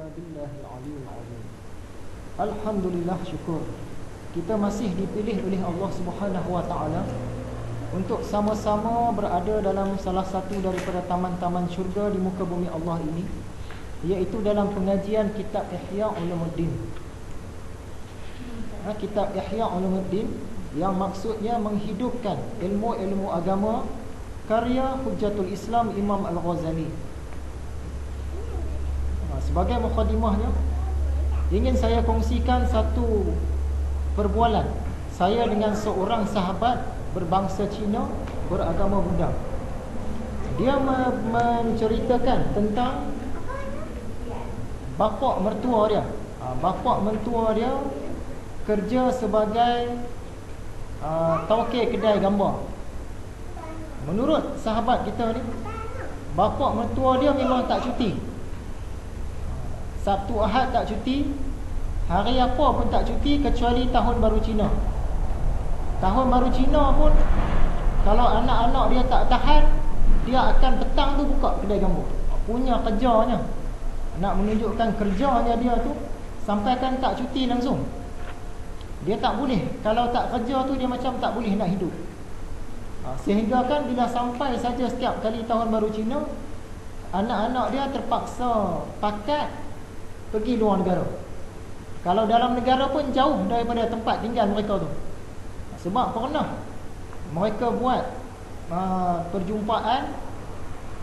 billahil aliyyil azim. Alhamdulillah, syukur kita masih dipilih oleh Allah Subhanahu wa taala untuk sama-sama berada dalam salah satu daripada taman-taman syurga di muka bumi Allah ini, iaitu dalam pengajian kitab Ihya Ulumuddin. Kitab Ihya Ulumuddin yang maksudnya menghidupkan ilmu-ilmu agama karya Hujjatul Islam Imam Al-Ghazali. Sebagai mukadimahnya, ingin saya kongsikan satu perbualan saya dengan seorang sahabat berbangsa Cina beragama Buddha. Dia menceritakan tentang bapa mertua dia. Bapa mertua dia kerja sebagai taukir kedai gambar. Menurut sahabat kita ni, bapa mertua dia memang tak cuti. Sabtu Ahad tak cuti, hari apa pun tak cuti kecuali tahun baru Cina. Tahun baru Cina pun kalau anak-anak dia tak tahan, dia akan petang tu buka kedai gambar. Punya kerjanya, nak menunjukkan kerjanya dia tu, sampaikan tak cuti langsung. Dia tak boleh, kalau tak kerja tu dia macam tak boleh nak hidup. Sehingga kan bila sampai saja setiap kali tahun baru Cina, anak-anak dia terpaksa pakat pergi luar negara. Kalau dalam negara pun jauh daripada tempat tinggal mereka tu. Sebab pernah mereka buat perjumpaan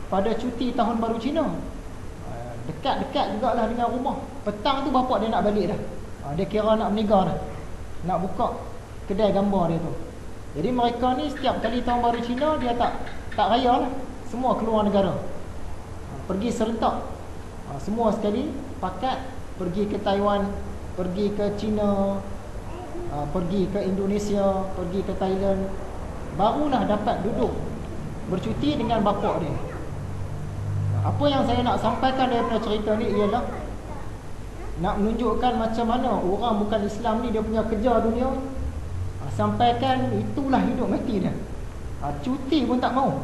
pada cuti tahun baru Cina. Dekat-dekat jugalah dengan rumah. Petang tu bapak dia nak balik dah. Dia kira nak meninggal dah, nak buka kedai gambar dia tu. Jadi mereka ni setiap kali tahun baru Cina, dia tak raya lah. Semua keluar negara, pergi serentak. Semua sekali pakat pergi ke Taiwan, pergi ke China, pergi ke Indonesia, pergi ke Thailand. Barulah dapat duduk bercuti dengan bapak dia. Apa yang saya nak sampaikan daripada cerita ni ialah nak menunjukkan macam mana orang bukan Islam ni dia punya kerja dunia. Sampaikan itulah hidup mati dia. Cuti pun tak mau,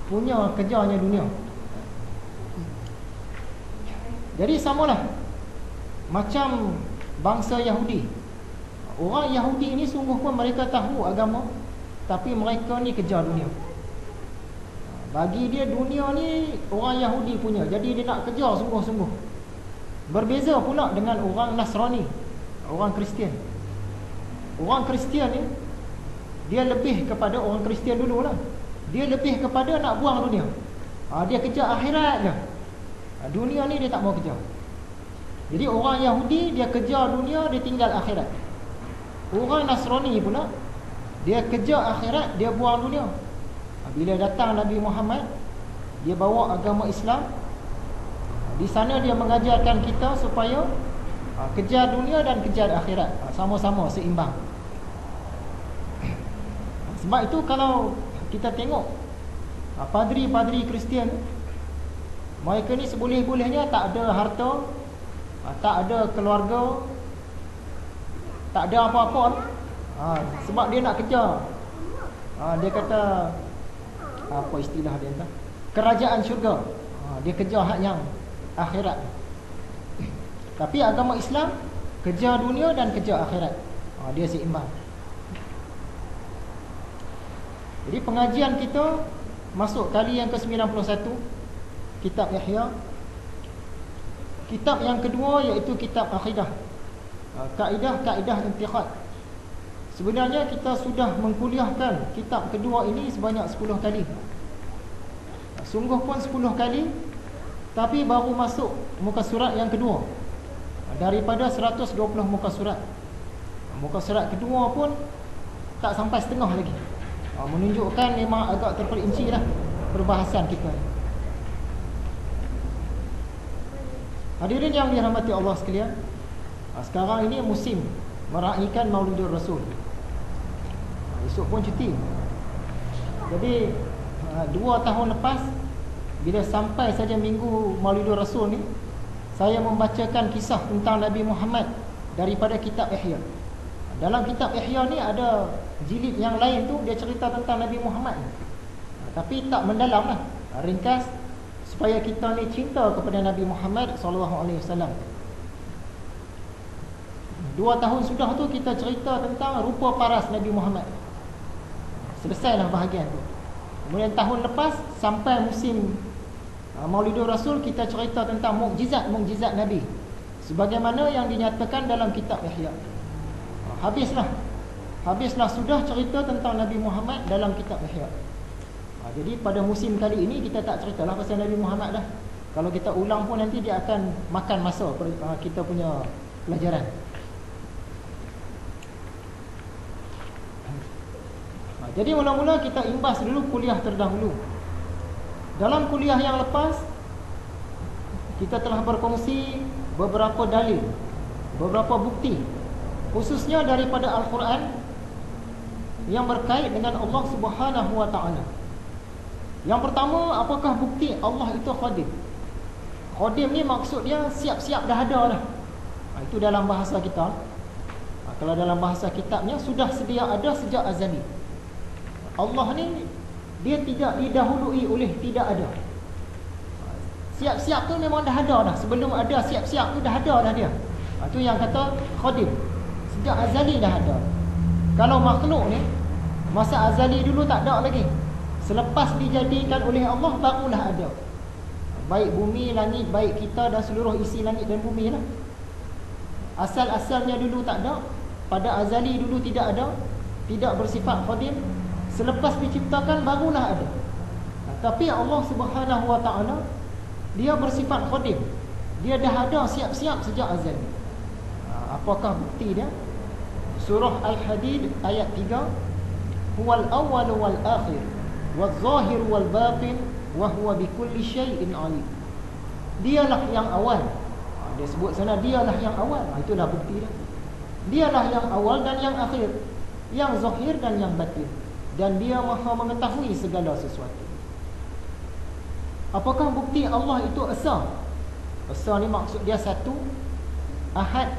punya kerjanya dunia. Jadi samalah macam bangsa Yahudi. Orang Yahudi ni sungguh pun mereka tahu agama, tapi mereka ni kejar dunia. Bagi dia dunia ni orang Yahudi punya, jadi dia nak kejar sungguh-sungguh. Berbeza pula dengan orang Nasrani, orang Kristian. Orang Kristian ni dia lebih kepada orang Kristian dululah. Dia lebih kepada nak buang dunia. Dia kejar akhirat je. Dunia ni dia tak mau kejar. Jadi orang Yahudi dia kejar dunia, dia tinggal akhirat. Orang Nasrani pula dia kejar akhirat, dia buang dunia. Bila datang Nabi Muhammad, dia bawa agama Islam. Di sana dia mengajarkan kita supaya kejar dunia dan kejar akhirat, sama-sama seimbang. Sebab itu kalau kita tengok padri-padri Kristian, mereka ni seboleh-bolehnya tak ada harta, tak ada keluarga, tak ada apa-apa. Sebab dia nak kejar, dia kata apa istilah dia entah, kerajaan syurga. Dia kejar hak yang akhirat. Tapi agama Islam kejar dunia dan kejar akhirat. Dia seimbang. Jadi pengajian kita masuk kali yang ke-91, kitab Ihya. Kitab yang kedua iaitu kitab akidah, kaedah intiqad. Sebenarnya kita sudah mengkuliahkan kitab kedua ini sebanyak 10 kali. Sungguh pun 10 kali, tapi baru masuk muka surat yang kedua daripada 120 muka surat. Muka surat kedua pun tak sampai setengah lagi. Menunjukkan memang agak terperinci lah perbahasan kita. Hadirin yang dirahmati Allah sekalian, sekarang ini musim meraihkan Maulidur Rasul. Esok pun cuti. Jadi 2 tahun lepas, bila sampai saja minggu Maulidur Rasul ni, saya membacakan kisah tentang Nabi Muhammad daripada kitab Ihya. Dalam kitab Ihya ni ada jilid yang lain tu, dia cerita tentang Nabi Muhammad, tapi tak mendalam lah, ringkas, supaya kita ni cinta kepada Nabi Muhammad SAW. 2 tahun sudah tu kita cerita tentang rupa paras Nabi Muhammad. Selesailah bahagian tu. Kemudian tahun lepas sampai musim Maulidur Rasul, kita cerita tentang mukjizat Nabi sebagaimana yang dinyatakan dalam kitab Ihya. Habislah sudah cerita tentang Nabi Muhammad dalam kitab Ihya. Jadi pada musim kali ini kita tak ceritalah pasal Nabi Muhammad dah. Kalau kita ulang pun nanti dia akan makan masa kita punya pelajaran. Jadi mula-mula kita imbas dulu kuliah terdahulu. Dalam kuliah yang lepas kita telah berkongsi beberapa dalil, beberapa bukti, khususnya daripada Al-Quran yang berkait dengan Allah Subhanahu wa ta'ala. Yang pertama, apakah bukti Allah itu Qadim? Qadim ni maksud dia siap-siap dah ada dah. Itu dalam bahasa kita. Kalau dalam bahasa kitabnya, sudah sedia ada sejak azali. Allah ni dia tidak didahului oleh tidak ada. Siap-siap tu memang dah ada dah. Sebelum ada siap-siap tu dah ada dah dia. Itu yang kata Qadim. Sejak azali dah ada. Kalau makhluk ni masa azali dulu tak ada lagi. Selepas dijadikan oleh Allah barulah ada. Baik bumi, langit, baik kita dan seluruh isi langit dan bumi lah. Asal-asalnya dulu tak ada. Pada azali dulu tidak ada. Tidak bersifat Qadim. Selepas diciptakan barulah ada. Tapi Allah Subhanahu wa ta'ala dia bersifat Qadim. Dia dah ada siap-siap sejak azali. Apakah bukti dia? Surah Al-Hadid ayat 3. Huwal awwal wal akhir wal zahir wal batin wa huwa bikulli syai'in alim. Dialah yang awal. Dia sebut sana dialah yang awal. Itulah bukti dia. Dialah yang awal dan yang akhir, yang zahir dan yang batin, dan dia maha mengetahui segala sesuatu. Apakah bukti Allah itu Esa? Esa ni maksud dia satu, Ahad,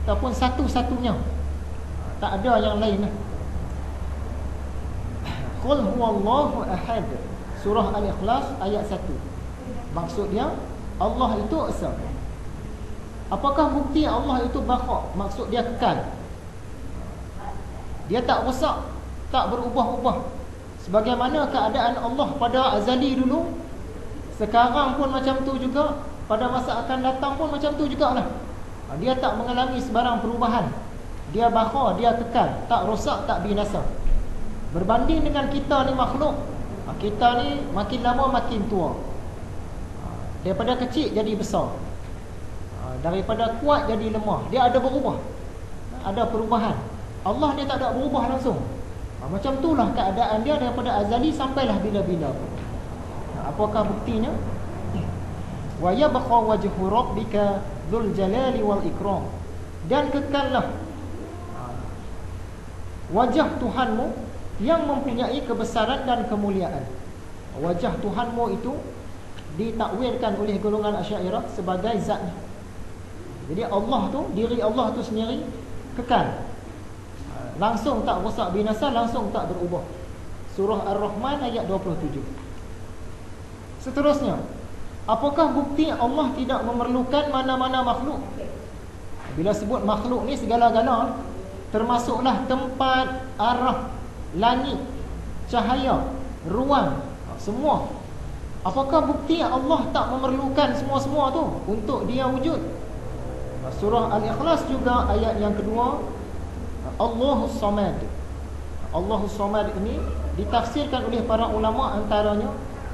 ataupun satu-satunya. Tak ada yang lain lah. Qul huwallahu ahad, surah Al-Ikhlas ayat 1. Maksud dia Allah itu Esa. Apakah bukti Allah itu Baqa? Maksud dia kekal. Dia tak rosak, tak berubah-ubah. Sebagaimana keadaan Allah pada azali dulu, sekarang pun macam tu juga, pada masa akan datang pun macam tu jugalah. Dia tak mengalami sebarang perubahan. Dia baqa, dia kekal, tak rosak, tak binasa. Berbanding dengan kita ni makhluk, kita ni makin lama makin tua. Daripada kecil jadi besar, daripada kuat jadi lemah. Dia ada berubah, ada perubahan. Allah dia tak ada berubah langsung. Macam itulah keadaan dia daripada azali sampailah bila-bila. Apakah buktinya? Wa yabqa wajhu rabbika dzul jalali wal ikram. Dan kekallah wajah Tuhanmu yang mempunyai kebesaran dan kemuliaan. Wajah Tuhanmu itu ditakwilkan oleh golongan Asy'ariyah sebagai zatnya. Jadi Allah tu, diri Allah tu sendiri kekal, langsung tak rosak binasa, langsung tak berubah. Surah Ar-Rahman ayat 27. Seterusnya, apakah bukti Allah tidak memerlukan mana-mana makhluk? Bila sebut makhluk ni segala-gala, termasuklah tempat, arah, langit, cahaya, ruang, semua. Apakah bukti Allah tak memerlukan semua-semua tu untuk dia wujud? Surah Al-Ikhlas juga ayat yang kedua, Allahus Samad. Allahus Samad ini ditafsirkan oleh para ulama, antaranya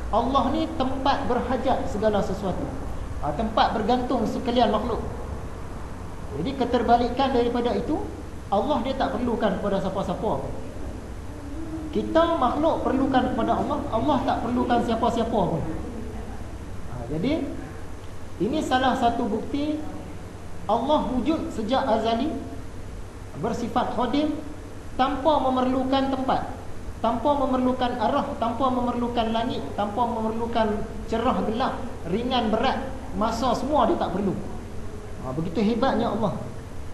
Allah ni tempat berhajat segala sesuatu, tempat bergantung sekalian makhluk. Jadi keterbalikan daripada itu, Allah dia tak perlukan kepada siapa-siapa. Kita makhluk perlukan kepada Allah, Allah tak perlukan siapa-siapa pun. Jadi ini salah satu bukti Allah wujud sejak azali, bersifat Qadim, tanpa memerlukan tempat, tanpa memerlukan arah, tanpa memerlukan langit, tanpa memerlukan cerah gelap, ringan berat, masa, semua dia tak perlu. Begitu hebatnya Allah.